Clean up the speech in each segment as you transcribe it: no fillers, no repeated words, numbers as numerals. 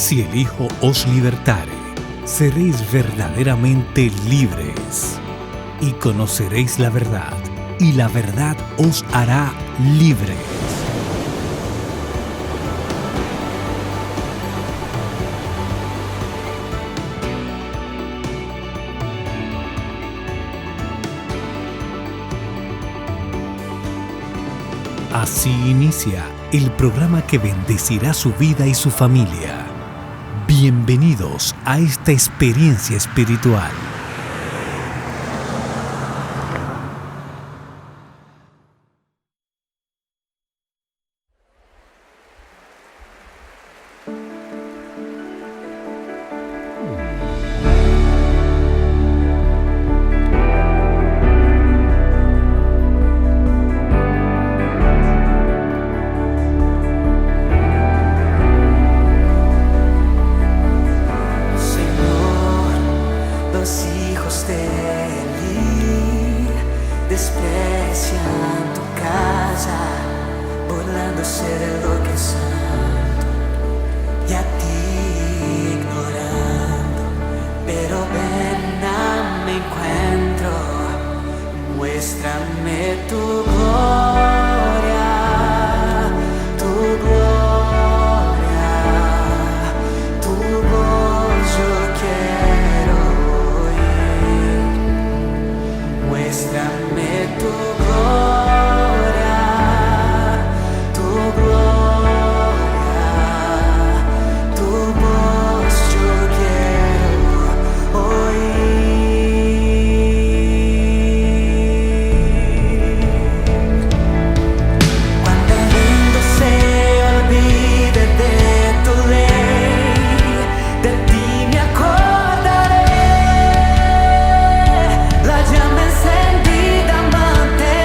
Si el Hijo os libertare, seréis verdaderamente libres, y conoceréis la verdad, y la verdad os hará libres. Así inicia el programa que bendecirá su vida y su familia. Bienvenidos a esta experiencia espiritual. La llama encendida mantener.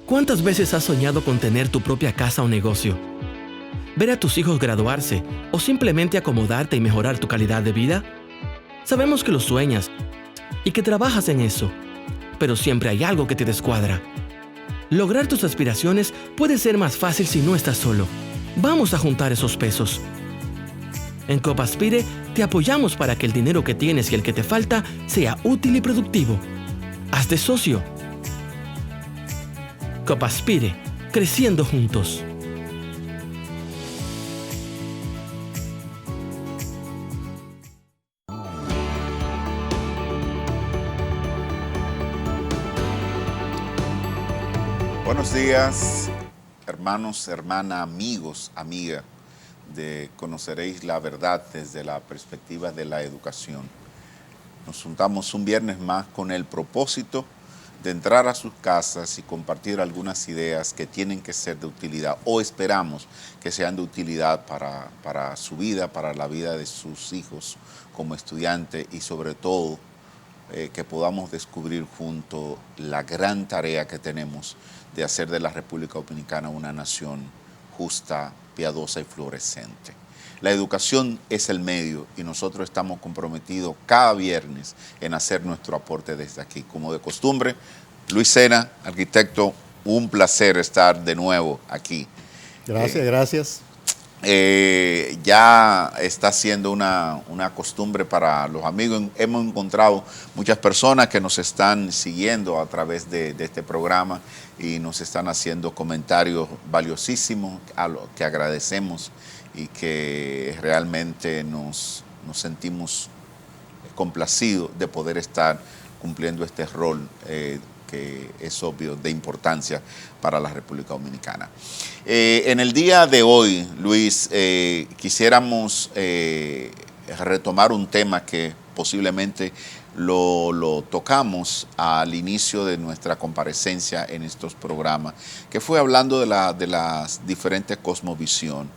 ¿Cuántas veces has soñado con tener tu propia casa o negocio? ¿Ver a tus hijos graduarse o simplemente acomodarte y mejorar tu calidad de vida? Sabemos que lo sueñas y que trabajas en eso, pero siempre hay algo que te descuadra. Lograr tus aspiraciones puede ser más fácil si no estás solo. Vamos a juntar esos pesos. En Copaspire te apoyamos para que el dinero que tienes y el que te falta sea útil y productivo. Hazte socio. Copaspire, creciendo juntos. Buenos días, hermanos, hermana, amigos, amiga de Conoceréis la Verdad desde la perspectiva de la educación. Nos juntamos un viernes más con el propósito de entrar a sus casas y compartir algunas ideas que tienen que ser de utilidad o esperamos que sean de utilidad para su vida, para la vida de sus hijos como estudiantes y sobre todo que podamos descubrir juntos la gran tarea que tenemos de hacer de la República Dominicana una nación justa, piadosa y florescente. La educación es el medio y nosotros estamos comprometidos cada viernes en hacer nuestro aporte desde aquí. Como de costumbre, Luis Sena, arquitecto, un placer estar de nuevo aquí. Gracias, gracias. Ya está siendo una costumbre para los amigos. Hemos encontrado muchas personas que nos están siguiendo a través de este programa y nos están haciendo comentarios valiosísimos a lo que agradecemos y que realmente nos sentimos complacidos de poder estar cumpliendo este rol que es obvio de importancia para la República Dominicana. En el día de hoy, Luis, quisiéramos retomar un tema que posiblemente lo tocamos al inicio de nuestra comparecencia en estos programas, que fue hablando de las diferentes cosmovisiones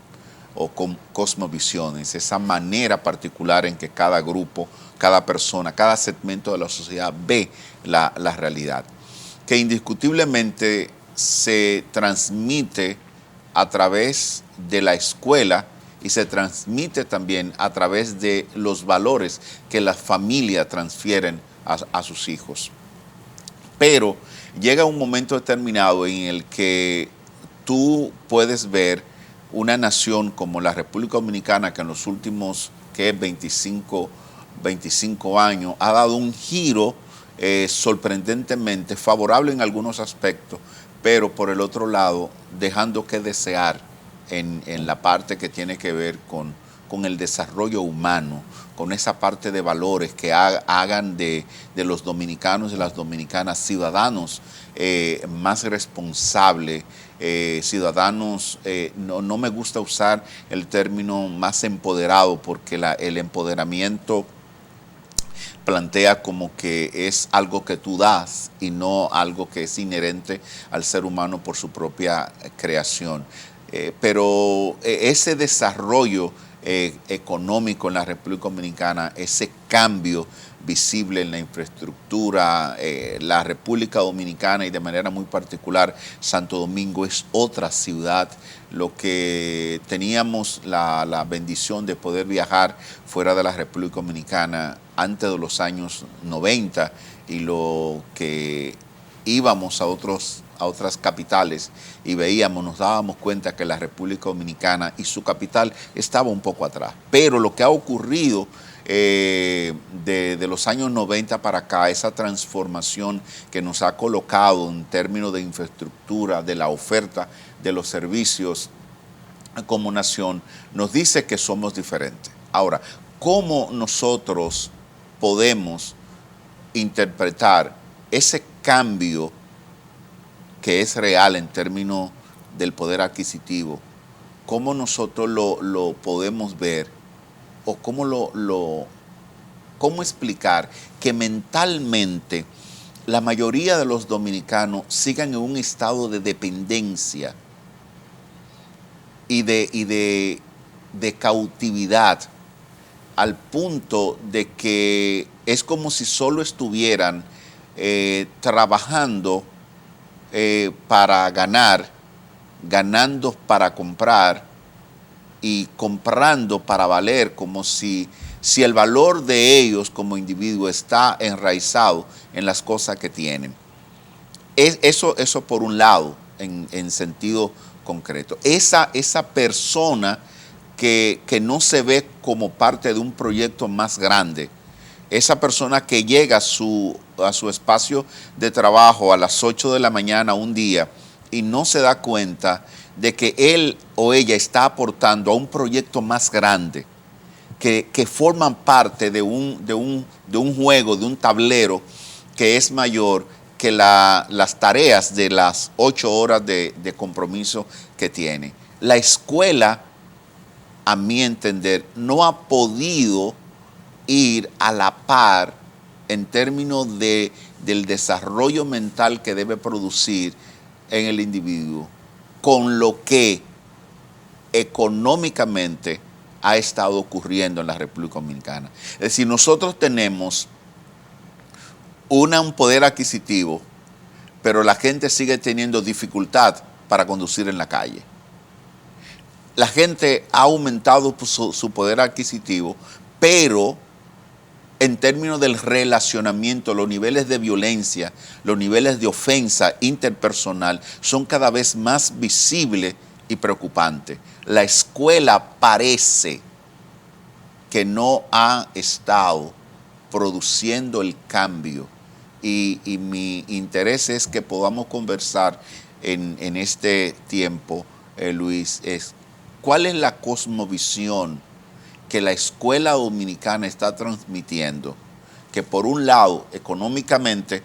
o cosmovisiones, esa manera particular en que cada grupo, cada persona, cada segmento de la sociedad ve la realidad, que indiscutiblemente se transmite a través de la escuela y se transmite también a través de los valores que la familia transfieren a sus hijos. Pero llega un momento determinado en el que tú puedes ver una nación como la República Dominicana, que en los últimos 25 años ha dado un giro sorprendentemente favorable en algunos aspectos, pero por el otro lado dejando que desear en la parte que tiene que ver con el desarrollo humano, con esa parte de valores que hagan de los dominicanos y las dominicanas ciudadanos más responsables, ciudadanos, no me gusta usar el término más empoderado porque el empoderamiento plantea como que es algo que tú das y no algo que es inherente al ser humano por su propia creación. Pero ese desarrollo económico en la República Dominicana, ese cambio visible en la infraestructura, la República Dominicana y de manera muy particular Santo Domingo es otra ciudad. Lo que teníamos la bendición de poder viajar fuera de la República Dominicana antes de los años 90 y lo que íbamos a otras capitales y veíamos, nos dábamos cuenta que la República Dominicana y su capital estaba un poco atrás. Pero lo que ha ocurrido de los años 90 para acá, esa transformación que nos ha colocado en términos de infraestructura, de la oferta de los servicios como nación, nos dice que somos diferentes. Ahora, ¿cómo nosotros podemos interpretar ese cambio que es real en términos del poder adquisitivo? ¿Cómo nosotros lo podemos ver o cómo explicar que mentalmente la mayoría de los dominicanos sigan en un estado de dependencia y de cautividad al punto de que es como si solo estuvieran trabajando para ganar, ganando para comprar y comprando para valer, como si el valor de ellos como individuo está enraizado en las cosas que tienen. Eso por un lado, en sentido concreto. Esa persona que no se ve como parte de un proyecto más grande, esa persona que llega a su espacio de trabajo a las 8 de la mañana un día y no se da cuenta de que él o ella está aportando a un proyecto más grande, que forman parte de un juego, de un tablero que es mayor que las tareas de las 8 horas de compromiso que tiene. La escuela, a mi entender, no ha podido ir a la par en términos del desarrollo mental que debe producir en el individuo con lo que económicamente ha estado ocurriendo en la República Dominicana. Es decir, nosotros tenemos un poder adquisitivo, pero la gente sigue teniendo dificultad para conducir en la calle. La gente ha aumentado su poder adquisitivo, pero en términos del relacionamiento, los niveles de violencia, los niveles de ofensa interpersonal son cada vez más visibles y preocupantes. La escuela parece que no ha estado produciendo el cambio y mi interés es que podamos conversar en este tiempo, Luis, es ¿cuál es la cosmovisión que la escuela dominicana está transmitiendo? Que por un lado, económicamente,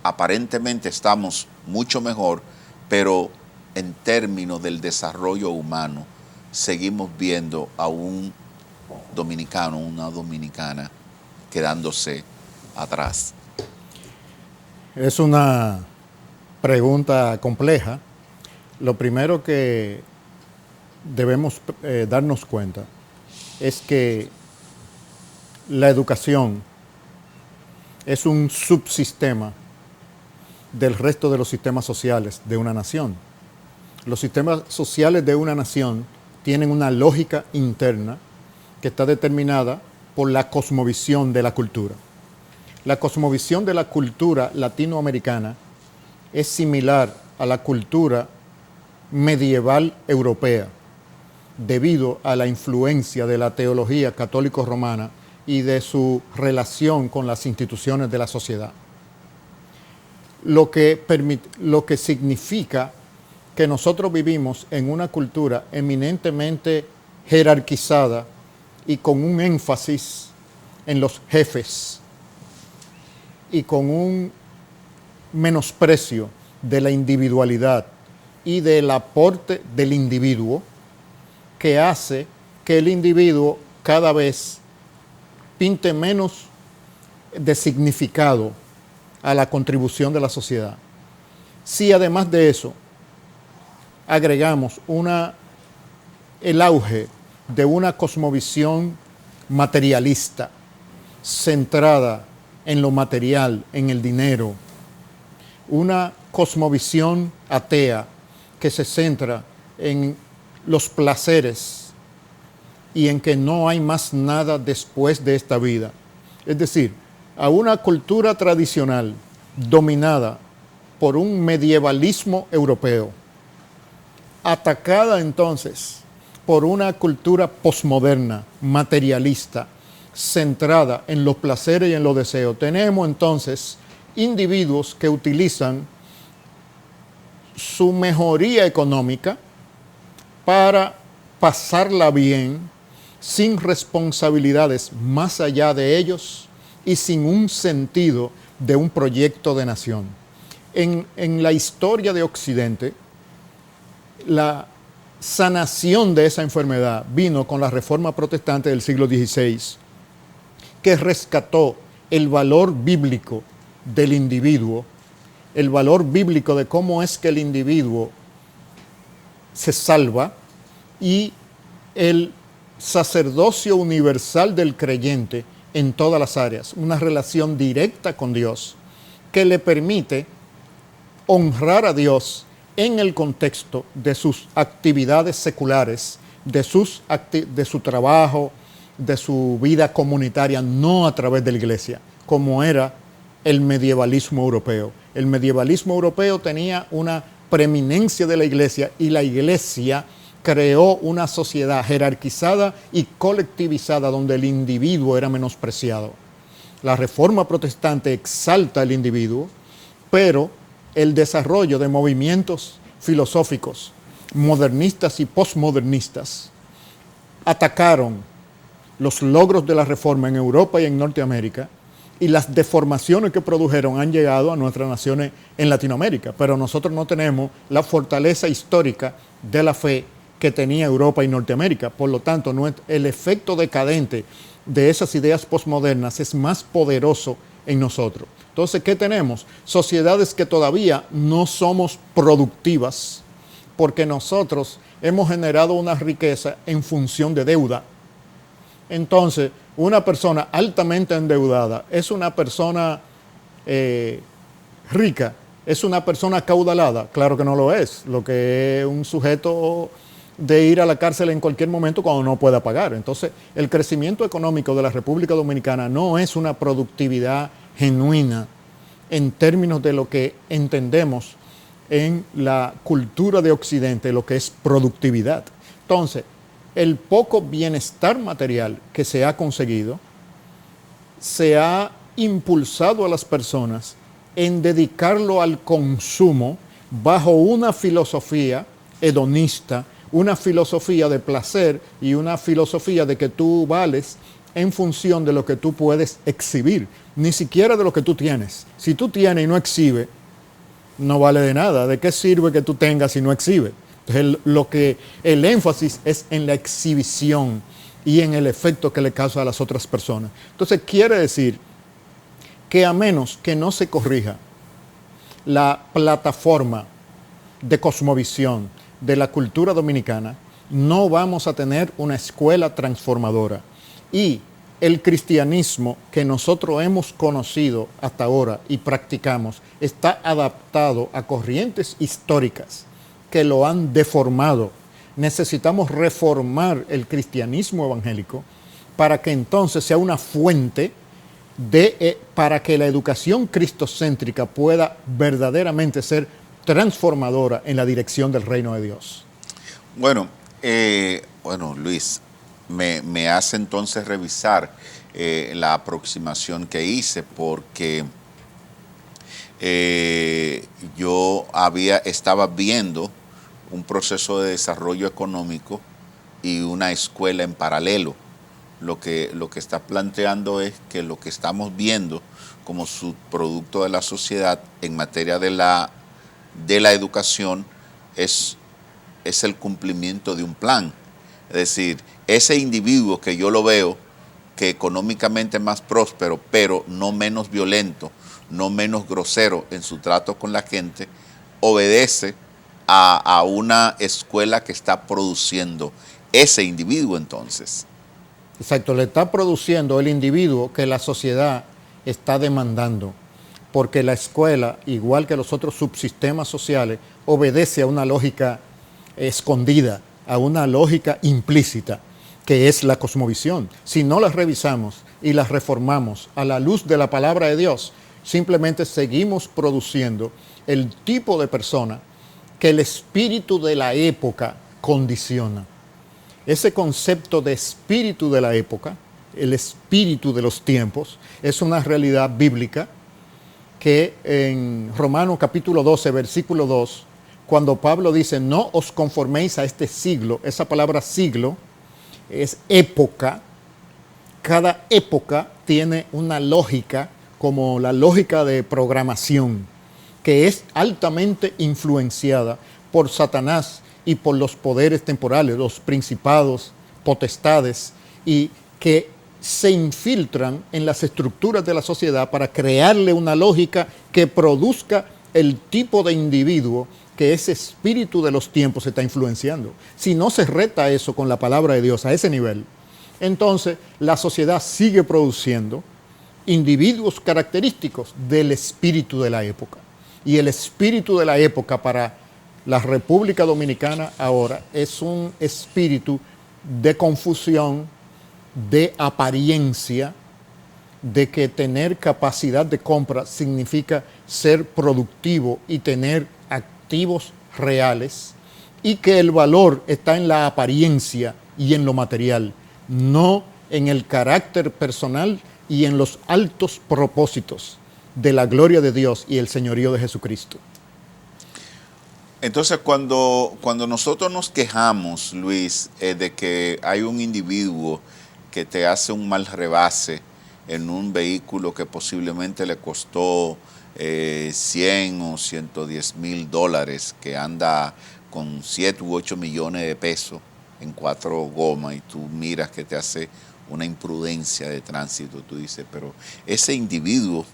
aparentemente estamos mucho mejor, pero en términos del desarrollo humano, seguimos viendo a un dominicano, una dominicana, quedándose atrás. Es una pregunta compleja. Lo primero que debemos darnos cuenta es que la educación es un subsistema del resto de los sistemas sociales de una nación. Los sistemas sociales de una nación tienen una lógica interna que está determinada por la cosmovisión de la cultura. La cosmovisión de la cultura latinoamericana es similar a la cultura medieval europea, debido a la influencia de la teología católico-romana y de su relación con las instituciones de la sociedad. Lo que significa que nosotros vivimos en una cultura eminentemente jerarquizada y con un énfasis en los jefes y con un menosprecio de la individualidad y del aporte del individuo, que hace que el individuo cada vez pinte menos de significado a la contribución de la sociedad. Si además de eso agregamos el auge de una cosmovisión materialista, centrada en lo material, en el dinero, una cosmovisión atea que se centra en los placeres y en que no hay más nada después de esta vida. Es decir, a una cultura tradicional dominada por un medievalismo europeo, atacada entonces por una cultura posmoderna, materialista, centrada en los placeres y en los deseos. Tenemos entonces individuos que utilizan su mejoría económica para pasarla bien, sin responsabilidades más allá de ellos y sin un sentido de un proyecto de nación. En la historia de Occidente, la sanación de esa enfermedad vino con la Reforma Protestante del siglo XVI, que rescató el valor bíblico del individuo, el valor bíblico de cómo es que el individuo se salva, y el sacerdocio universal del creyente en todas las áreas, una relación directa con Dios que le permite honrar a Dios en el contexto de sus actividades seculares, de su trabajo, de su vida comunitaria, no a través de la iglesia, como era el medievalismo europeo. El medievalismo europeo tenía una preeminencia de la iglesia y la iglesia creó una sociedad jerarquizada y colectivizada donde el individuo era menospreciado. La reforma protestante exalta al individuo, pero el desarrollo de movimientos filosóficos modernistas y posmodernistas atacaron los logros de la reforma en Europa y en Norteamérica, y las deformaciones que produjeron han llegado a nuestras naciones en Latinoamérica, pero nosotros no tenemos la fortaleza histórica de la fe que tenía Europa y Norteamérica. Por lo tanto, el efecto decadente de esas ideas posmodernas es más poderoso en nosotros. Entonces, ¿qué tenemos? Sociedades que todavía no somos productivas porque nosotros hemos generado una riqueza en función de deuda. Entonces, una persona altamente endeudada es una persona rica, es una persona acaudalada. Claro que no lo es. Lo que es un sujeto de ir a la cárcel en cualquier momento cuando no pueda pagar. Entonces, el crecimiento económico de la República Dominicana no es una productividad genuina en términos de lo que entendemos en la cultura de Occidente, lo que es productividad. Entonces, el poco bienestar material que se ha conseguido se ha impulsado a las personas en dedicarlo al consumo bajo una filosofía hedonista, una filosofía de placer y una filosofía de que tú vales en función de lo que tú puedes exhibir, ni siquiera de lo que tú tienes. Si tú tienes y no exhibes, no vale de nada. ¿De qué sirve que tú tengas si no exhibes? Entonces, el énfasis es en la exhibición y en el efecto que le causa a las otras personas. Entonces, quiere decir que a menos que no se corrija la plataforma de cosmovisión de la cultura dominicana, no vamos a tener una escuela transformadora. Y el cristianismo que nosotros hemos conocido hasta ahora y practicamos está adaptado a corrientes históricas que lo han deformado. Necesitamos reformar el cristianismo evangélico para que entonces sea una fuente para que la educación cristocéntrica pueda verdaderamente ser transformadora en la dirección del reino de Dios. Bueno, Luis, me hace entonces revisar la aproximación que hice, porque yo estaba viendo un proceso de desarrollo económico y una escuela en paralelo. Lo que está planteando es que lo que estamos viendo como subproducto de la sociedad en materia de la educación es el cumplimiento de un plan. Es decir, ese individuo que yo lo veo que económicamente es más próspero, pero no menos violento, no menos grosero en su trato con la gente, obedece a una escuela que está produciendo ese individuo entonces. Exacto, le está produciendo el individuo que la sociedad está demandando, porque la escuela, igual que los otros subsistemas sociales, obedece a una lógica escondida, a una lógica implícita, que es la cosmovisión. Si no las revisamos y las reformamos a la luz de la palabra de Dios, simplemente seguimos produciendo el tipo de persona que el espíritu de la época condiciona. Ese concepto de espíritu de la época, el espíritu de los tiempos, es una realidad bíblica que en Romanos capítulo 12, versículo 2, cuando Pablo dice, no os conforméis a este siglo, esa palabra siglo es época. Cada época tiene una lógica, como la lógica de programación, que es altamente influenciada por Satanás y por los poderes temporales, los principados, potestades, y que se infiltran en las estructuras de la sociedad para crearle una lógica que produzca el tipo de individuo que ese espíritu de los tiempos está influenciando. Si no se reta eso con la palabra de Dios a ese nivel, entonces la sociedad sigue produciendo individuos característicos del espíritu de la época. Y el espíritu de la época para la República Dominicana ahora es un espíritu de confusión, de apariencia, de que tener capacidad de compra significa ser productivo y tener activos reales, y que el valor está en la apariencia y en lo material, no en el carácter personal y en los altos propósitos de la gloria de Dios y el señorío de Jesucristo. Entonces, cuando nosotros nos quejamos, Luis, de que hay un individuo que te hace un mal rebase en un vehículo que posiblemente le costó 100 o 110 mil dólares, que anda con 7 u 8 millones de pesos en 4 gomas, y tú miras que te hace una imprudencia de tránsito, tú dices, pero ese individuo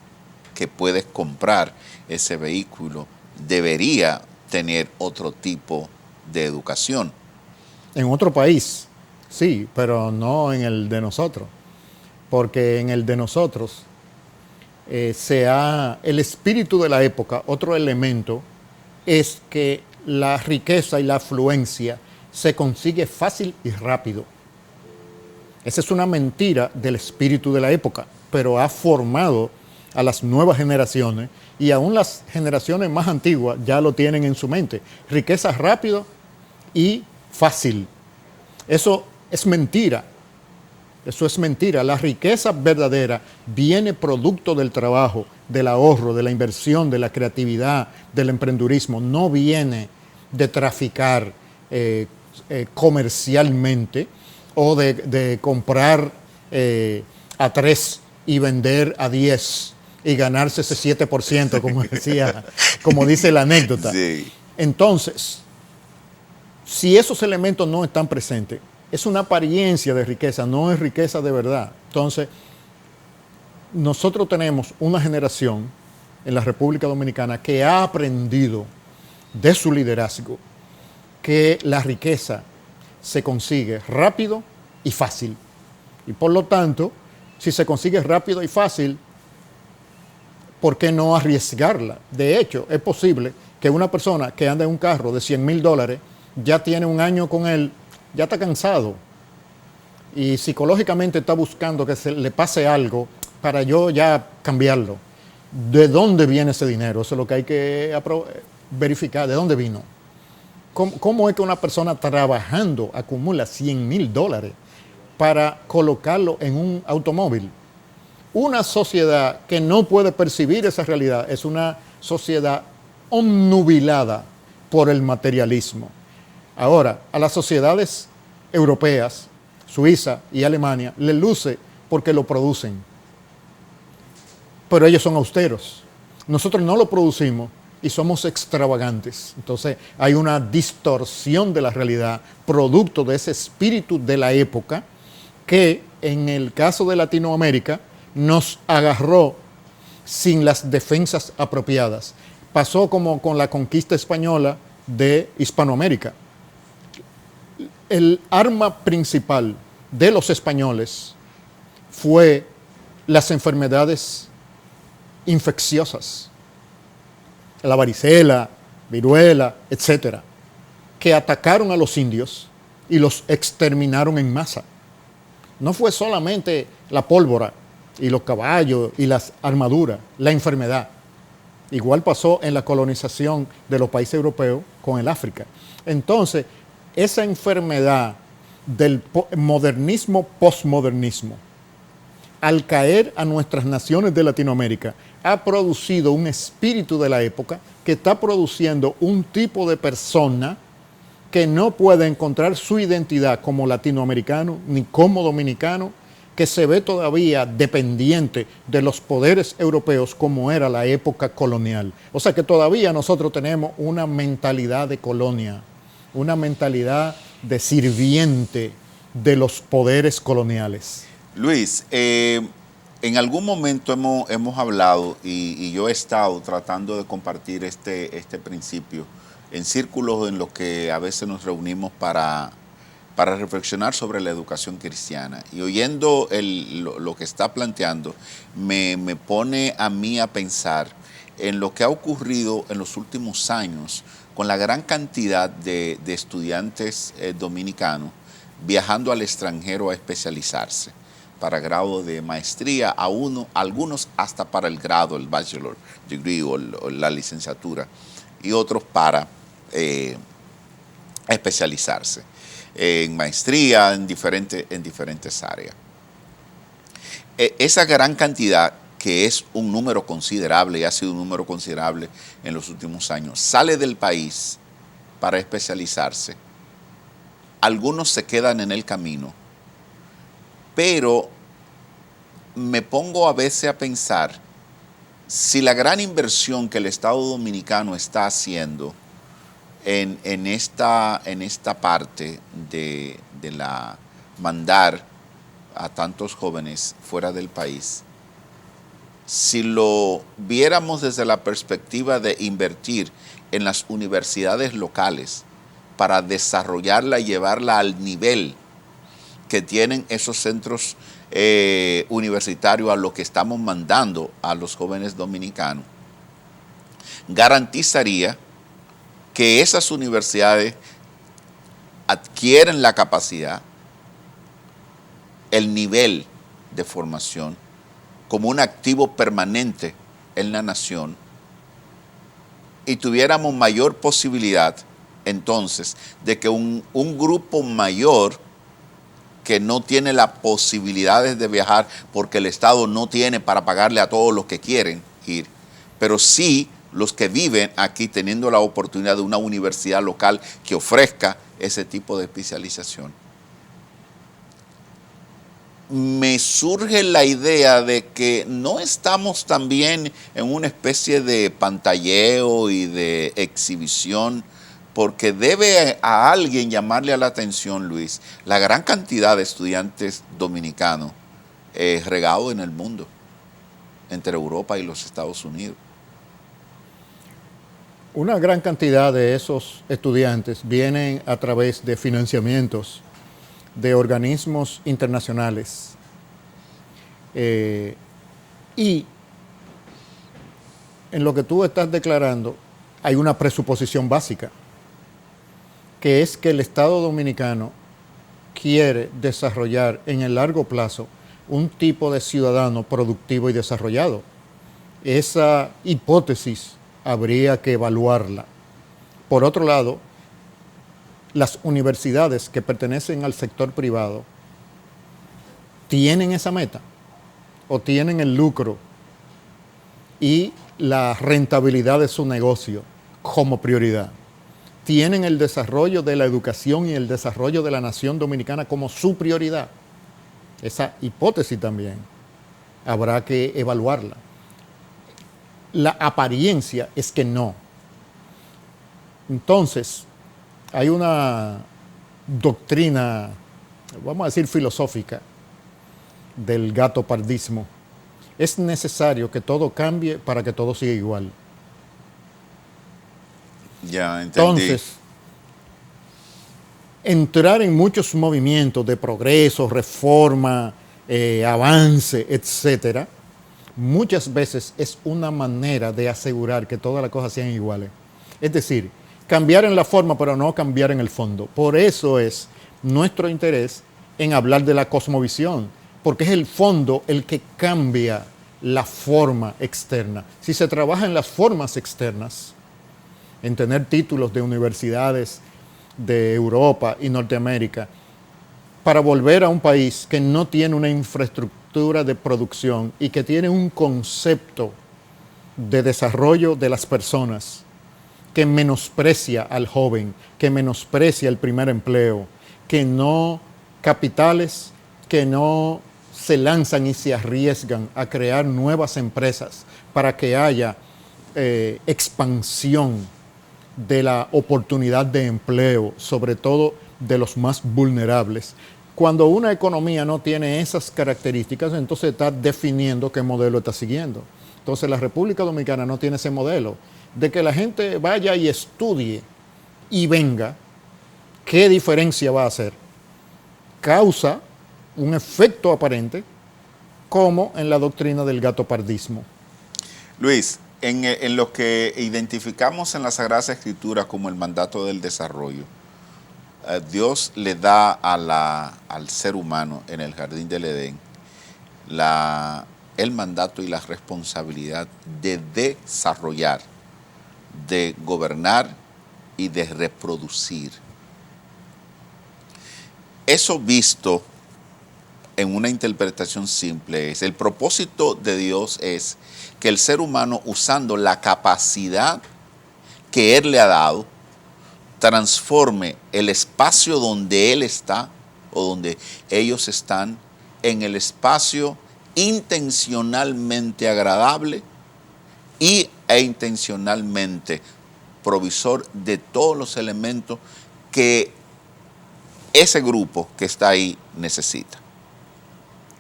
que puedes comprar ese vehículo debería tener otro tipo de educación. En otro país, sí, pero no en el de nosotros, porque en el de nosotros el espíritu de la época, otro elemento, es que la riqueza y la afluencia se consigue fácil y rápido. Esa es una mentira del espíritu de la época, pero ha formado a las nuevas generaciones, y aún las generaciones más antiguas ya lo tienen en su mente. Riqueza rápido y fácil. Eso es mentira. Eso es mentira. La riqueza verdadera viene producto del trabajo, del ahorro, de la inversión, de la creatividad, del emprendurismo. No viene de traficar comercialmente, o de comprar a 3 y vender a 10 y ganarse ese 7%, como dice la anécdota. Sí. Entonces, si esos elementos no están presentes, es una apariencia de riqueza, no es riqueza de verdad. Entonces, nosotros tenemos una generación en la República Dominicana que ha aprendido de su liderazgo que la riqueza se consigue rápido y fácil. Y por lo tanto, si se consigue rápido y fácil, ¿por qué no arriesgarla? De hecho, es posible que una persona que anda en un carro de 100 mil dólares, ya tiene un año con él, ya está cansado y psicológicamente está buscando que se le pase algo para yo ya cambiarlo. ¿De dónde viene ese dinero? Eso es lo que hay que verificar. ¿De dónde vino? ¿Cómo es que una persona trabajando acumula 100 mil dólares para colocarlo en un automóvil? Una sociedad que no puede percibir esa realidad es una sociedad omnubilada por el materialismo. Ahora, a las sociedades europeas, Suiza y Alemania, les luce porque lo producen. Pero ellos son austeros. Nosotros no lo producimos y somos extravagantes. Entonces hay una distorsión de la realidad, producto de ese espíritu de la época, que en el caso de Latinoamérica nos agarró sin las defensas apropiadas. Pasó como con la conquista española de Hispanoamérica. El arma principal de los españoles fue las enfermedades infecciosas, la varicela, viruela, etcétera, que atacaron a los indios y los exterminaron en masa. No fue solamente la pólvora y los caballos y las armaduras, la enfermedad. Igual pasó en la colonización de los países europeos con el África. Entonces, esa enfermedad del modernismo, posmodernismo, al caer a nuestras naciones de Latinoamérica, ha producido un espíritu de la época que está produciendo un tipo de persona que no puede encontrar su identidad como latinoamericano ni como dominicano, que se ve todavía dependiente de los poderes europeos como era la época colonial. O sea que todavía nosotros tenemos una mentalidad de colonia, una mentalidad de sirviente de los poderes coloniales. Luis, en algún momento hemos hablado y yo he estado tratando de compartir este principio en círculos en los que a veces nos reunimos para reflexionar sobre la educación cristiana. Y oyendo lo que está planteando, me pone a mí a pensar en lo que ha ocurrido en los últimos años con la gran cantidad de estudiantes dominicanos viajando al extranjero a especializarse para grado de maestría, algunos hasta para el grado, el bachelor degree o la licenciatura, y otros para especializarse en maestría en diferentes áreas. Esa gran cantidad, que es un número considerable y ha sido un número considerable en los últimos años, sale del país para especializarse. Algunos se quedan en el camino, pero me pongo a veces a pensar si la gran inversión que el Estado Dominicano está haciendo en esta parte de la mandar a tantos jóvenes fuera del país, si lo viéramos desde la perspectiva de invertir en las universidades locales para desarrollarla y llevarla al nivel que tienen esos centros universitarios a los que estamos mandando a los jóvenes dominicanos, garantizaría que esas universidades adquieren la capacidad, el nivel de formación como un activo permanente en la nación, y tuviéramos mayor posibilidad entonces de que un grupo mayor que no tiene las posibilidades de viajar porque el Estado no tiene para pagarle a todos los que quieren ir, pero sí los que viven aquí teniendo la oportunidad de una universidad local que ofrezca ese tipo de especialización. Me surge la idea de que no estamos también en una especie de pantalleo y de exhibición, porque debe a alguien llamarle a la atención, Luis, la gran cantidad de estudiantes dominicanos regados en el mundo, entre Europa y los Estados Unidos. Una gran cantidad de esos estudiantes vienen a través de financiamientos de organismos internacionales. Y en lo que tú estás declarando hay una presuposición básica, que es que el Estado Dominicano quiere desarrollar en el largo plazo un tipo de ciudadano productivo y desarrollado. Esa hipótesis habría que evaluarla. Por otro lado, las universidades que pertenecen al sector privado tienen esa meta o tienen el lucro y la rentabilidad de su negocio como prioridad. Tienen el desarrollo de la educación y el desarrollo de la nación dominicana como su prioridad. Esa hipótesis también habrá que evaluarla. La apariencia es que no. Entonces, hay una doctrina, vamos a decir filosófica, del gatopardismo. Es necesario que todo cambie para que todo siga igual. Ya entendí. Entonces, entrar en muchos movimientos de progreso, reforma, avance, etcétera, muchas veces es una manera de asegurar que todas las cosas sean iguales. Es decir, cambiar en la forma, pero no cambiar en el fondo. Por eso es nuestro interés en hablar de la cosmovisión, porque es el fondo el que cambia la forma externa. Si se trabaja en las formas externas, en tener títulos de universidades de Europa y Norteamérica, para volver a un país que no tiene una infraestructura de producción y que tiene un concepto de desarrollo de las personas que menosprecia al joven, que menosprecia el primer empleo, que no capitales, que no se lanzan y se arriesgan a crear nuevas empresas para que haya expansión de la oportunidad de empleo, sobre todo de los más vulnerables. Cuando una economía no tiene esas características, entonces está definiendo qué modelo está siguiendo. Entonces la República Dominicana no tiene ese modelo de que la gente vaya y estudie y venga. ¿Qué diferencia va a hacer? Causa un efecto aparente como en la doctrina del gatopardismo. Luis, En lo que identificamos en la Sagrada Escritura como el mandato del desarrollo, Dios le da al ser humano en el jardín del Edén el mandato y la responsabilidad de desarrollar, de gobernar y de reproducir. Eso visto en una interpretación simple el propósito de Dios es que el ser humano, usando la capacidad que Él le ha dado, transforme el espacio donde Él está o donde ellos están en el espacio intencionalmente agradable e intencionalmente provisor de todos los elementos que ese grupo que está ahí necesita.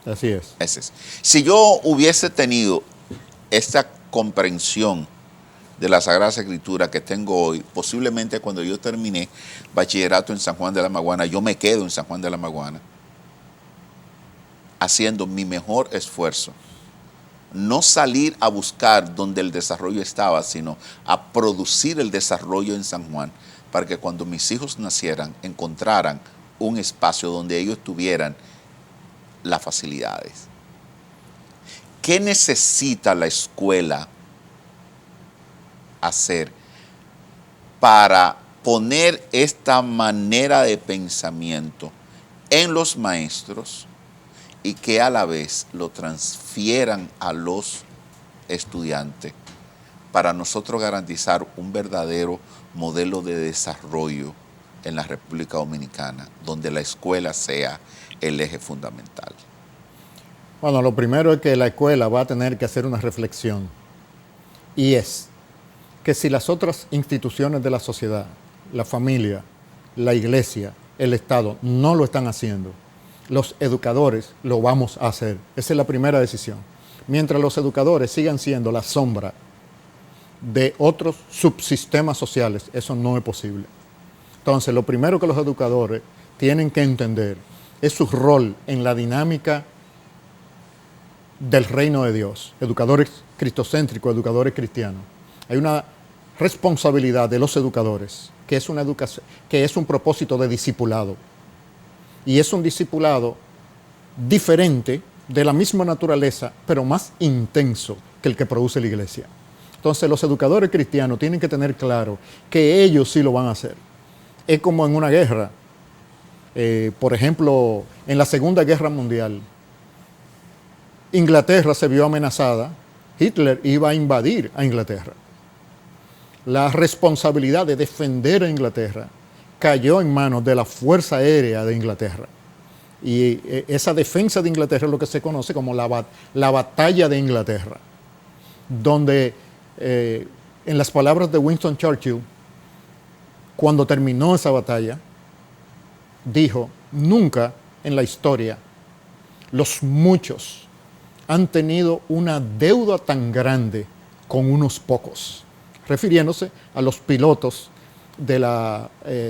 Así es. Ese es. Si yo hubiese tenido esta comprensión de la Sagrada Escritura que tengo hoy, posiblemente cuando yo terminé bachillerato en San Juan de la Maguana, yo me quedo en San Juan de la Maguana haciendo mi mejor esfuerzo. No salir a buscar donde el desarrollo estaba, sino a producir el desarrollo en San Juan, para que cuando mis hijos nacieran encontraran un espacio donde ellos tuvieran las facilidades. ¿Qué necesita la escuela hacer para poner esta manera de pensamiento en los maestros y que a la vez lo transfieran a los estudiantes para nosotros garantizar un verdadero modelo de desarrollo en la República Dominicana, donde la escuela sea el eje fundamental? Bueno, lo primero es que la escuela va a tener que hacer una reflexión, y es que si las otras instituciones de la sociedad, la familia, la iglesia, el Estado, no lo están haciendo, los educadores lo vamos a hacer. Esa es la primera decisión. Mientras los educadores sigan siendo la sombra de otros subsistemas sociales, eso no es posible. Entonces, lo primero que los educadores tienen que entender es su rol en la dinámica del reino de Dios. Educadores cristocéntricos, educadores cristianos. Hay una responsabilidad de los educadores, que es una educación, que es un propósito de discipulado. Y es un discipulado diferente, de la misma naturaleza, pero más intenso que el que produce la iglesia. Entonces, los educadores cristianos tienen que tener claro que ellos sí lo van a hacer. Es como en una guerra. Por ejemplo, en la Segunda Guerra Mundial, Inglaterra se vio amenazada, Hitler iba a invadir a Inglaterra. La responsabilidad de defender a Inglaterra cayó en manos de la Fuerza Aérea de Inglaterra. Y esa defensa de Inglaterra es lo que se conoce como la Batalla de Inglaterra, donde, en las palabras de Winston Churchill, cuando terminó esa batalla, dijo: nunca en la historia los muchos han tenido una deuda tan grande con unos pocos, refiriéndose a los pilotos de la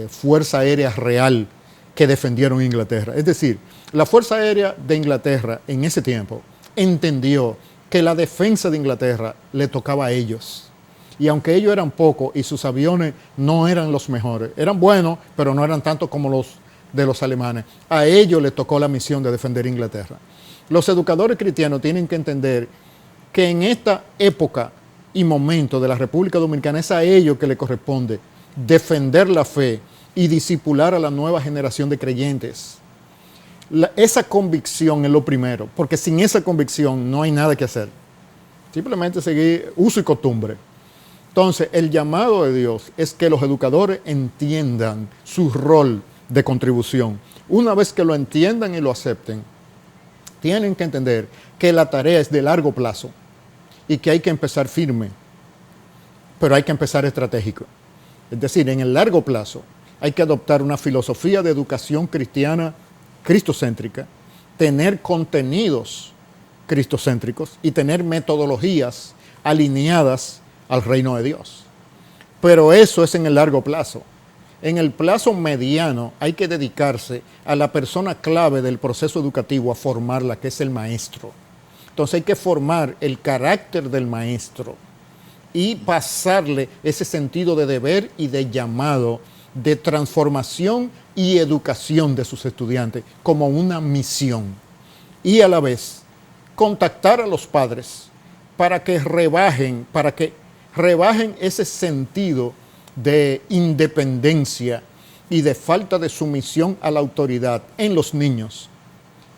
Fuerza Aérea Real que defendieron Inglaterra. Es decir, la Fuerza Aérea de Inglaterra en ese tiempo entendió que la defensa de Inglaterra le tocaba a ellos. Y aunque ellos eran pocos y sus aviones no eran los mejores, eran buenos, pero no eran tanto como los de los alemanes, a ellos les tocó la misión de defender Inglaterra. Los educadores cristianos tienen que entender que en esta época y momento de la República Dominicana es a ellos que le corresponde defender la fe y discipular a la nueva generación de creyentes. Esa convicción es lo primero, porque sin esa convicción no hay nada que hacer. Simplemente seguir uso y costumbre. Entonces, el llamado de Dios es que los educadores entiendan su rol de contribución. Una vez que lo entiendan y lo acepten, tienen que entender que la tarea es de largo plazo y que hay que empezar firme, pero hay que empezar estratégico. Es decir, en el largo plazo hay que adoptar una filosofía de educación cristiana cristocéntrica, tener contenidos cristocéntricos y tener metodologías alineadas al reino de Dios. Pero eso es en el largo plazo. En el plazo mediano hay que dedicarse a la persona clave del proceso educativo, a formarla, que es el maestro. Entonces hay que formar el carácter del maestro y pasarle ese sentido de deber y de llamado, de transformación y educación de sus estudiantes como una misión. Y a la vez contactar a los padres para que rebajen ese sentido de independencia y de falta de sumisión a la autoridad en los niños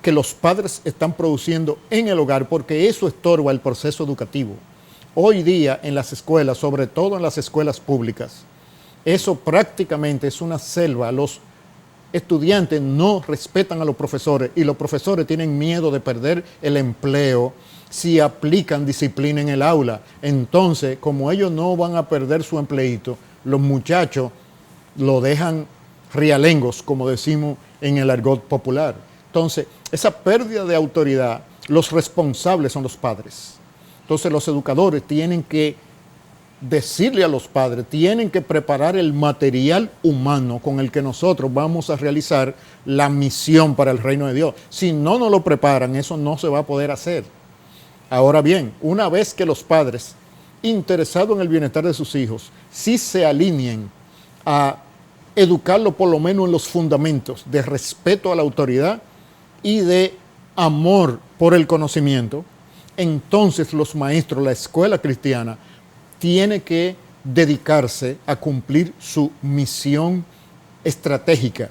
que los padres están produciendo en el hogar, porque eso estorba el proceso educativo. Hoy día en las escuelas, sobre todo en las escuelas públicas, eso prácticamente es una selva. Los estudiantes no respetan a los profesores y los profesores tienen miedo de perder el empleo si aplican disciplina en el aula. Entonces, como ellos no van a perder su empleito, los muchachos lo dejan rialengos, como decimos en el argot popular. Entonces, esa pérdida de autoridad, los responsables son los padres. Entonces, los educadores tienen que decirle a los padres, tienen que preparar el material humano con el que nosotros vamos a realizar la misión para el reino de Dios. Si no nos lo preparan, eso no se va a poder hacer. Ahora bien, una vez que los padres, interesados en el bienestar de sus hijos, sí se alineen a educarlo por lo menos en los fundamentos de respeto a la autoridad y de amor por el conocimiento, entonces los maestros, la escuela cristiana, tiene que dedicarse a cumplir su misión estratégica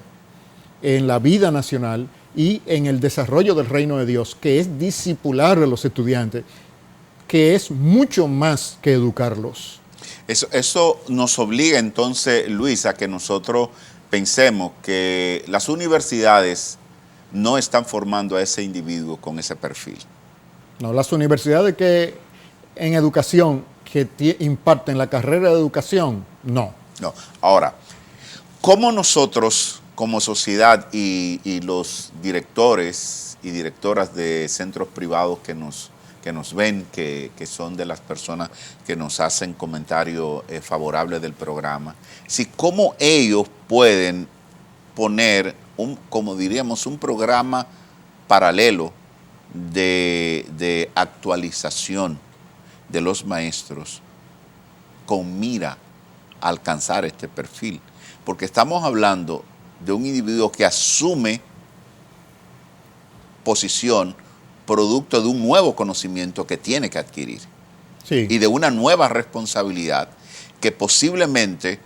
en la vida nacional y en el desarrollo del reino de Dios, que es discipular a los estudiantes, que es mucho más que educarlos. Eso nos obliga entonces, Luis, a que nosotros pensemos que las universidades no están formando a ese individuo con ese perfil. No, las universidades que en educación que imparten la carrera de educación, no. No. Ahora, ¿cómo nosotros como sociedad y los directores y directoras de centros privados que nos ven, que son de las personas que nos hacen comentarios favorables del programa, si cómo ellos pueden poner, como diríamos, un programa paralelo de actualización de los maestros con mira a alcanzar este perfil? Porque estamos hablando de un individuo que asume posición producto de un nuevo conocimiento que tiene que adquirir. Sí. Y de una nueva responsabilidad que posiblemente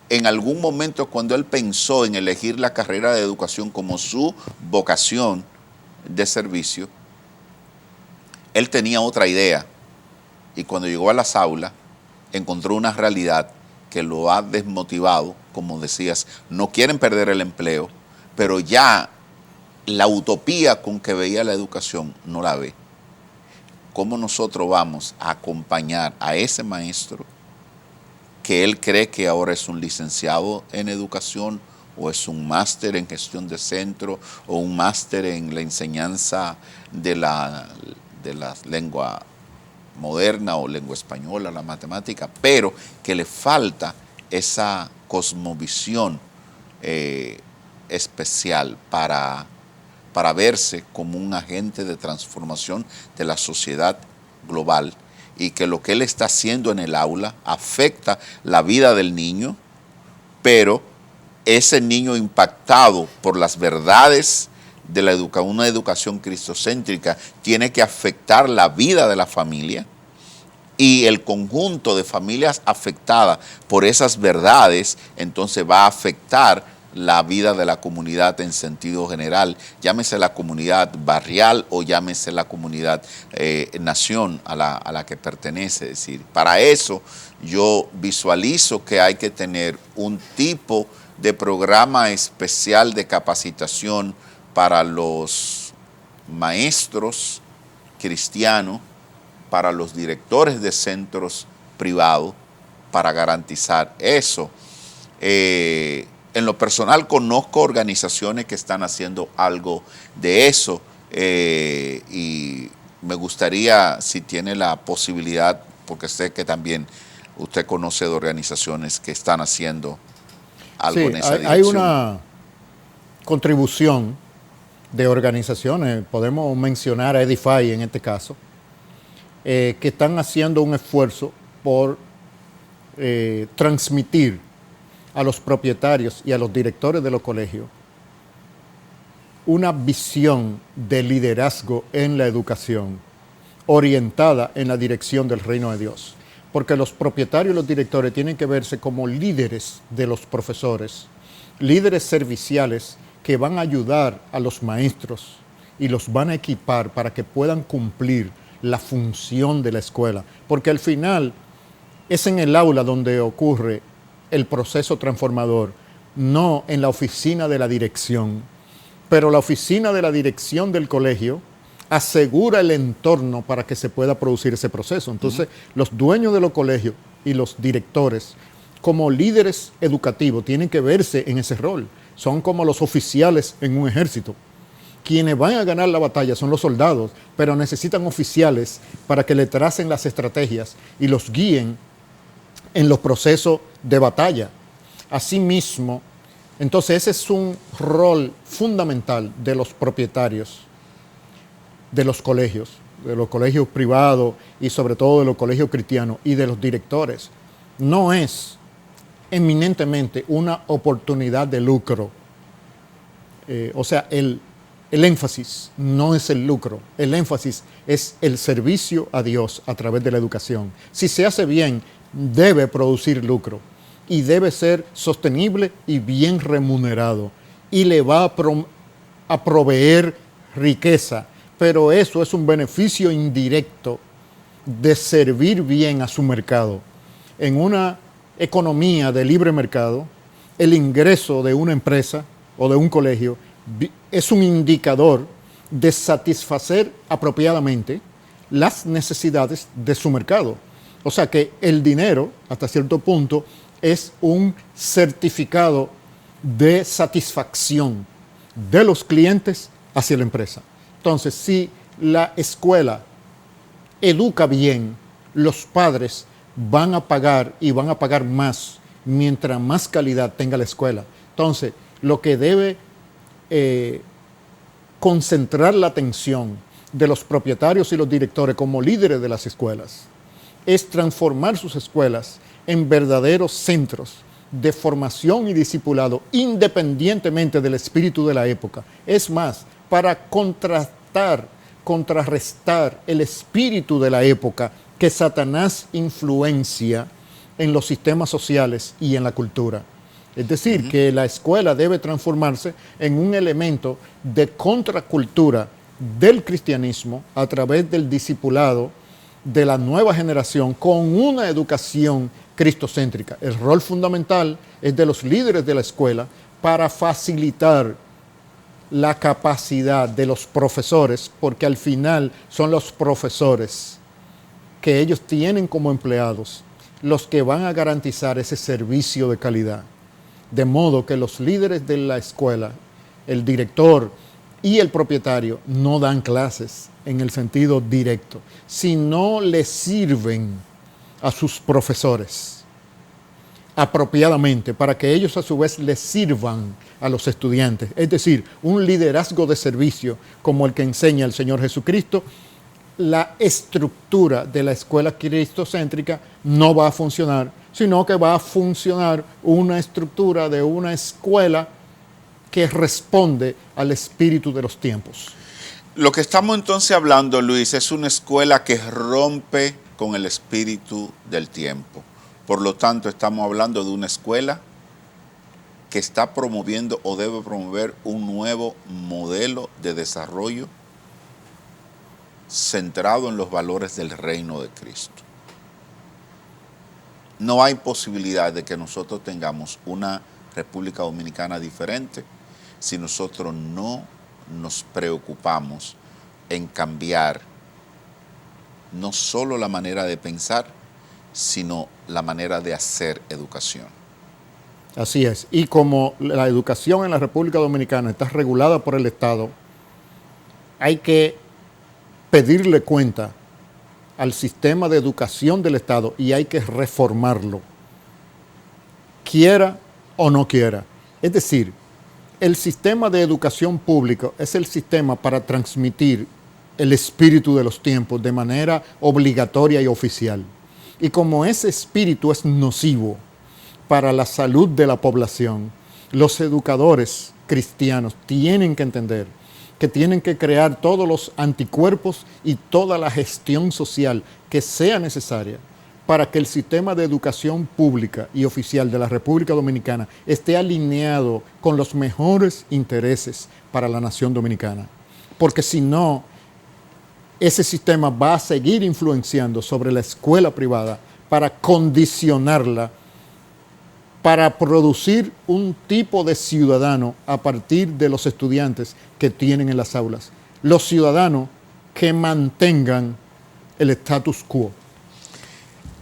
en algún momento, cuando él pensó en elegir la carrera de educación como su vocación de servicio, él tenía otra idea. Y cuando llegó a las aulas, encontró una realidad que lo ha desmotivado. Como decías, no quieren perder el empleo, pero ya la utopía con que veía la educación no la ve. ¿Cómo nosotros vamos a acompañar a ese maestro que él cree que ahora es un licenciado en educación o es un máster en gestión de centro o un máster en la enseñanza de la lengua moderna o lengua española, la matemática, pero que le falta esa cosmovisión especial para verse como un agente de transformación de la sociedad global, y que lo que él está haciendo en el aula afecta la vida del niño, pero ese niño impactado por las verdades de una educación cristocéntrica tiene que afectar la vida de la familia, y el conjunto de familias afectadas por esas verdades entonces va a afectar la vida de la comunidad en sentido general, llámese la comunidad barrial o llámese la comunidad nación a la que pertenece. Es decir, para eso yo visualizo que hay que tener un tipo de programa especial de capacitación para los maestros cristianos, para los directores de centros privados, para garantizar eso. En lo personal conozco organizaciones que están haciendo algo de eso, y me gustaría, si tiene la posibilidad, porque sé que también usted conoce de organizaciones que están haciendo algo en esa dirección. Hay una contribución de organizaciones, podemos mencionar a Edify en este caso, que están haciendo un esfuerzo por transmitir a los propietarios y a los directores de los colegios una visión de liderazgo en la educación orientada en la dirección del reino de Dios. Porque los propietarios y los directores tienen que verse como líderes de los profesores, líderes serviciales que van a ayudar a los maestros y los van a equipar para que puedan cumplir la función de la escuela. Porque al final es en el aula donde ocurre el proceso transformador, no en la oficina de la dirección. Pero la oficina de la dirección del colegio asegura el entorno para que se pueda producir ese proceso. Entonces, los dueños de los colegios y los directores, como líderes educativos, tienen que verse en ese rol. Son como los oficiales en un ejército. Quienes van a ganar la batalla son los soldados, pero necesitan oficiales para que le tracen las estrategias y los guíen en los procesos de batalla. Asimismo, entonces ese es un rol fundamental de los propietarios de los colegios privados y sobre todo de los colegios cristianos y de los directores. No es eminentemente una oportunidad de lucro. O sea, el énfasis no es el lucro, el énfasis es el servicio a Dios a través de la educación. Si se hace bien, debe producir lucro y debe ser sostenible y bien remunerado y le va a proveer riqueza, pero eso es un beneficio indirecto de servir bien a su mercado. En una economía de libre mercado, el ingreso de una empresa o de un colegio es un indicador de satisfacer apropiadamente las necesidades de su mercado. O sea que el dinero, hasta cierto punto, es un certificado de satisfacción de los clientes hacia la empresa. Entonces, si la escuela educa bien, los padres van a pagar y van a pagar más mientras más calidad tenga la escuela. Entonces, lo que debe concentrar la atención de los propietarios y los directores como líderes de las escuelas es transformar sus escuelas en verdaderos centros de formación y discipulado independientemente del espíritu de la época. Es más, para contrarrestar el espíritu de la época que Satanás influencia en los sistemas sociales y en la cultura. Es decir, que la escuela debe transformarse en un elemento de contracultura del cristianismo a través del discipulado de la nueva generación con una educación cristocéntrica. El rol fundamental es de los líderes de la escuela para facilitar la capacidad de los profesores, porque al final son los profesores que ellos tienen como empleados los que van a garantizar ese servicio de calidad. De modo que los líderes de la escuela, el director y el propietario no dan clases en el sentido directo, sino le sirven a sus profesores apropiadamente para que ellos a su vez les sirvan a los estudiantes. Es decir, un liderazgo de servicio como el que enseña el Señor Jesucristo. La estructura de la escuela cristocéntrica no va a funcionar, sino que va a funcionar una estructura de una escuela que responde al espíritu de los tiempos. Lo que estamos entonces hablando, Luis, es una escuela que rompe con el espíritu del tiempo. Por lo tanto, estamos hablando de una escuela que está promoviendo o debe promover un nuevo modelo de desarrollo centrado en los valores del reino de Cristo. No hay posibilidad de que nosotros tengamos una República Dominicana diferente si nosotros no nos preocupamos en cambiar no solo la manera de pensar, sino la manera de hacer educación. Así es. Y como la educación en la República Dominicana está regulada por el Estado, hay que pedirle cuenta al sistema de educación del Estado y hay que reformarlo, quiera o no quiera. Es decir, el sistema de educación pública es el sistema para transmitir el espíritu de los tiempos de manera obligatoria y oficial. Y como ese espíritu es nocivo para la salud de la población, los educadores cristianos tienen que entender que tienen que crear todos los anticuerpos y toda la gestión social que sea necesaria para que el sistema de educación pública y oficial de la República Dominicana esté alineado con los mejores intereses para la nación dominicana. Porque si no, ese sistema va a seguir influenciando sobre la escuela privada para condicionarla, para producir un tipo de ciudadano a partir de los estudiantes que tienen en las aulas. Los ciudadanos que mantengan el status quo.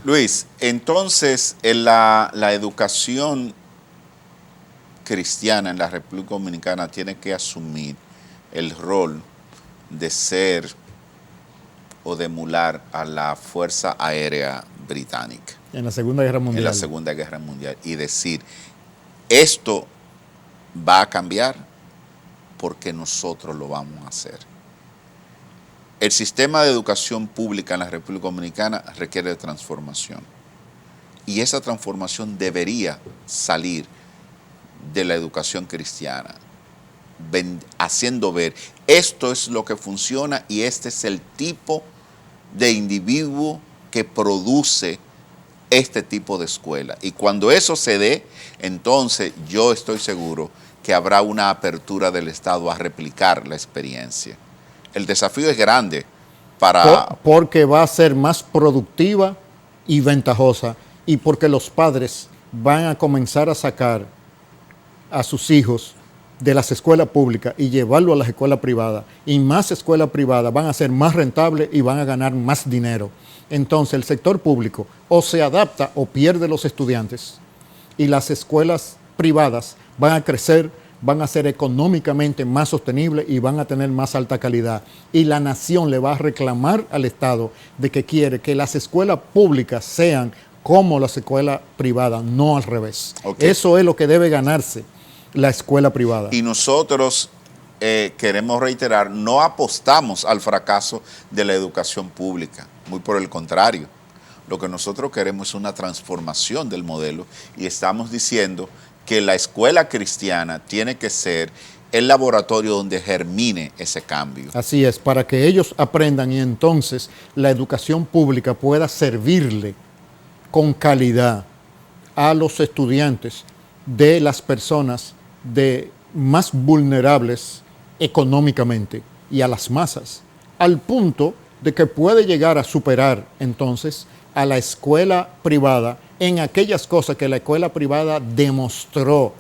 Luis, entonces la educación cristiana en la República Dominicana tiene que asumir el rol de ser o de emular a la Fuerza Aérea Británica. En la Segunda Guerra Mundial. En la Segunda Guerra Mundial. Y decir, esto va a cambiar porque nosotros lo vamos a hacer. El sistema de educación pública en la República Dominicana requiere de transformación. Y esa transformación debería salir de la educación cristiana, haciendo ver, esto es lo que funciona y este es el tipo de individuo que produce este tipo de escuela. Y cuando eso se dé, entonces yo estoy seguro que habrá una apertura del Estado a replicar la experiencia. El desafío es grande porque va a ser más productiva y ventajosa, y porque los padres van a comenzar a sacar a sus hijos de las escuelas públicas y llevarlo a las escuelas privadas, y más escuelas privadas van a ser más rentables y van a ganar más dinero. Entonces el sector público o se adapta o pierde los estudiantes, y las escuelas privadas van a crecer, van a ser económicamente más sostenibles y van a tener más alta calidad. Y la nación le va a reclamar al Estado de que quiere que las escuelas públicas sean como las escuelas privadas, no al revés. Okay. Eso es lo que debe ganarse la escuela privada. Y nosotros queremos reiterar, no apostamos al fracaso de la educación pública, muy por el contrario. Lo que nosotros queremos es una transformación del modelo y estamos diciendo que la escuela cristiana tiene que ser el laboratorio donde germine ese cambio. Así es, para que ellos aprendan y entonces la educación pública pueda servirle con calidad a los estudiantes de las personas más vulnerables económicamente y a las masas, al punto de que puede llegar a superar entonces a la escuela privada en aquellas cosas que la escuela privada demostró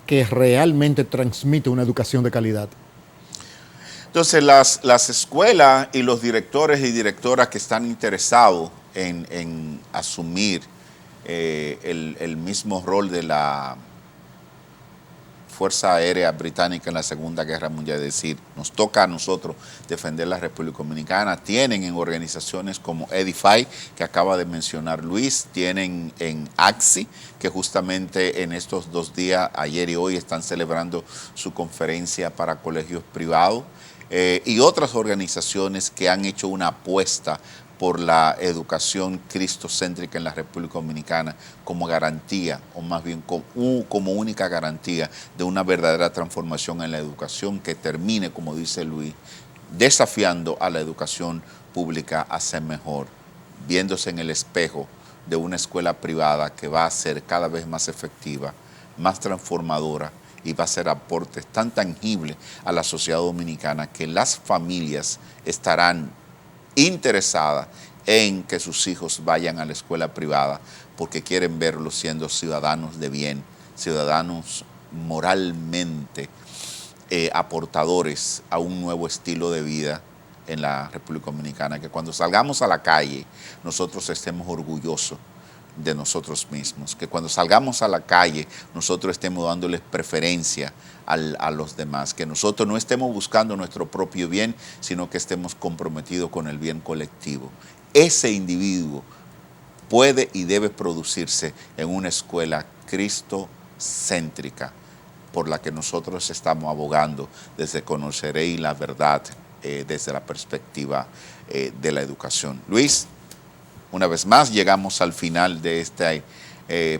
que realmente transmite una educación de calidad. Entonces las escuelas y los directores y directoras que están interesados en asumir el mismo rol de la Fuerza Aérea Británica en la Segunda Guerra Mundial, es decir, nos toca a nosotros defender la República Dominicana, tienen en organizaciones como Edify, que acaba de mencionar Luis, tienen en AXI, que justamente en estos 2 días, ayer y hoy, están celebrando su conferencia para colegios privados, y otras organizaciones que han hecho una apuesta por la educación cristocéntrica en la República Dominicana como garantía, o más bien como única garantía de una verdadera transformación en la educación que termine, como dice Luis, desafiando a la educación pública a ser mejor, viéndose en el espejo de una escuela privada que va a ser cada vez más efectiva, más transformadora, y va a hacer aportes tan tangibles a la sociedad dominicana que las familias estarán interesada en que sus hijos vayan a la escuela privada porque quieren verlos siendo ciudadanos de bien, ciudadanos moralmente aportadores a un nuevo estilo de vida en la República Dominicana, que cuando salgamos a la calle nosotros estemos orgullosos de nosotros mismos, que cuando salgamos a la calle nosotros estemos dándoles preferencia a los demás, que nosotros no estemos buscando nuestro propio bien, sino que estemos comprometidos con el bien colectivo. Ese individuo puede y debe producirse en una escuela cristocéntrica por la que nosotros estamos abogando desde Conoceréis la Verdad, desde la perspectiva de la educación. Luis. una vez más llegamos al final de este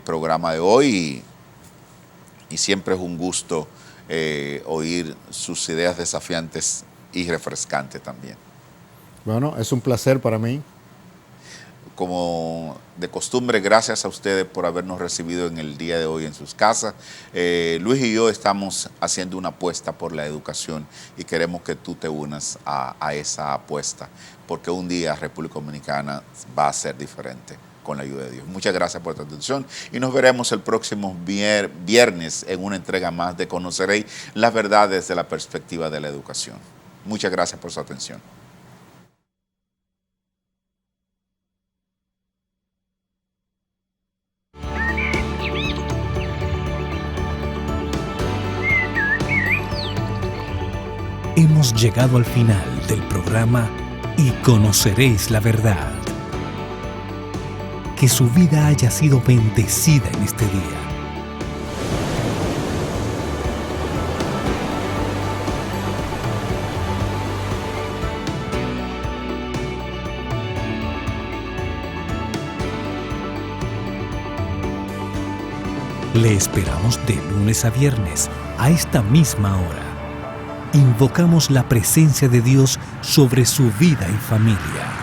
programa de hoy y siempre es un gusto oír sus ideas desafiantes y refrescantes también. Bueno, es un placer para mí. Como de costumbre, gracias a ustedes por habernos recibido en el día de hoy en sus casas. Luis y yo estamos haciendo una apuesta por la educación y queremos que tú te unas a esa apuesta, porque un día República Dominicana va a ser diferente con la ayuda de Dios. Muchas gracias por tu atención y nos veremos el próximo viernes en una entrega más de Conoceréis las verdades desde la perspectiva de la educación. Muchas gracias por su atención. Hemos llegado al final del programa y conoceréis la verdad. Que su vida haya sido bendecida en este día. Le esperamos de lunes a viernes a esta misma hora. Invocamos la presencia de Dios sobre su vida y familia.